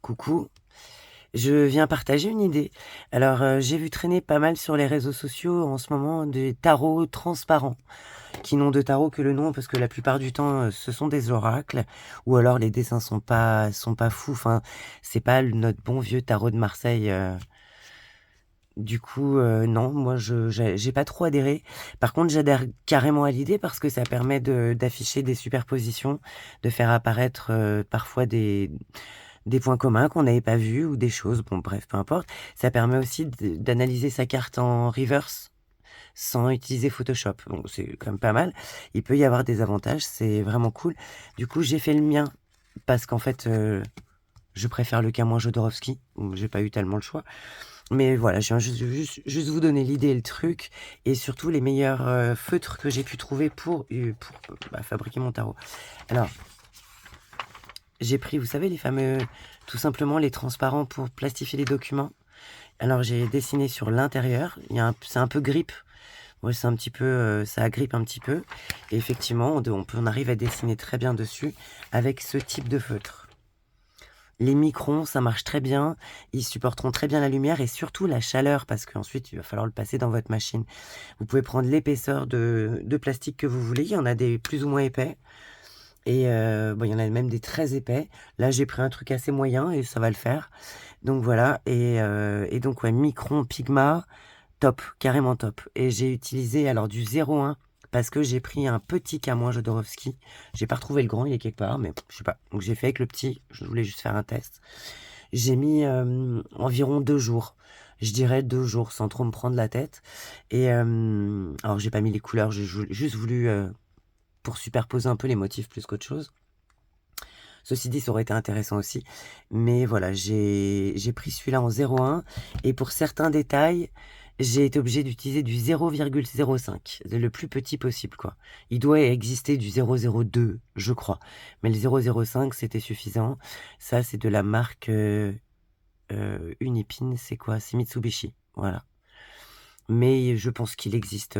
Coucou, je viens partager une idée. Alors, j'ai vu traîner pas mal sur les réseaux sociaux en ce moment des tarots transparents, qui n'ont de tarot que le nom parce que la plupart du temps, ce sont des oracles ou alors les dessins sont pas fous, enfin, c'est pas notre bon vieux tarot de Marseille, du coup, non, moi j'ai pas trop adhéré. Par contre, j'adhère carrément à l'idée parce que ça permet d'afficher des superpositions, de faire apparaître, parfois des points communs qu'on n'avait pas vus ou des choses, bon bref, peu importe. Ça permet aussi d'analyser sa carte en reverse sans utiliser Photoshop. Bon, c'est quand même pas mal. Il peut y avoir des avantages, c'est vraiment cool. Du coup, j'ai fait le mien parce qu'en fait, je préfère le Camoin Jodorowsky, où j'ai pas eu tellement le choix. Mais voilà, je viens juste vous donner l'idée et le truc, et surtout les meilleurs feutres que j'ai pu trouver pour fabriquer mon tarot. Alors, j'ai pris, vous savez, les fameux, tout simplement les transparents pour plastifier les documents. Alors j'ai dessiné sur l'intérieur, c'est un peu grippe, ouais, c'est un petit peu, ça agrippe un petit peu. Et effectivement, on arrive à dessiner très bien dessus avec ce type de feutre. Les microns, ça marche très bien, ils supporteront très bien la lumière et surtout la chaleur parce qu'ensuite il va falloir le passer dans votre machine. Vous pouvez prendre l'épaisseur de plastique que vous voulez, il y en a des plus ou moins épais. Et bon, il y en a même des très épais. Là, j'ai pris un truc assez moyen et ça va le faire. Donc voilà, et donc ouais, micron, Pigma, top, carrément top. Et j'ai utilisé alors du 0,1 parce que j'ai pris un petit Camoin Jodorowsky. J'ai pas retrouvé le grand, il est quelque part, mais je sais pas. Donc j'ai fait avec le petit, je voulais juste faire un test. J'ai mis environ 2 jours. Je dirais 2 jours sans trop me prendre la tête. Et alors j'ai pas mis les couleurs, j'ai juste voulu pour superposer un peu les motifs plus qu'autre chose. Ceci dit, ça aurait été intéressant aussi. Mais voilà, j'ai pris celui-là en 0,1 et pour certains détails, j'ai été obligée d'utiliser du 0,05, le plus petit possible, quoi. Il doit exister du 0,02, je crois, mais le 0,05, c'était suffisant. Ça, c'est de la marque, Unipin, c'est quoi? C'est Mitsubishi, voilà. Mais je pense qu'il existe,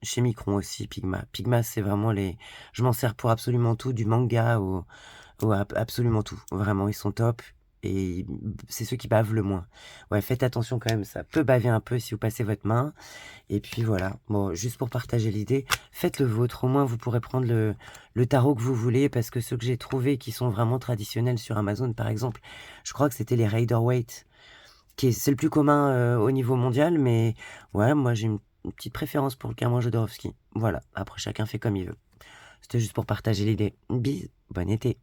chez Micron aussi, Pigma. Pigma, c'est vraiment les je m'en sers pour absolument tout, du manga au absolument tout. Vraiment, ils sont top et c'est ceux qui bavent le moins. Ouais, faites attention quand même, ça peut baver un peu si vous passez votre main et puis voilà. Bon, juste pour partager l'idée, faites le vôtre. Au moins, vous pourrez prendre le tarot que vous voulez parce que ceux que j'ai trouvés qui sont vraiment traditionnels sur Amazon, par exemple, je crois que c'était les Rider-Waite c'est le plus commun, au niveau mondial, mais ouais, moi j'ai une petite préférence pour le Camoin Jodorowsky. Voilà, après chacun fait comme il veut. C'était juste pour partager l'idée. Bise, bon été.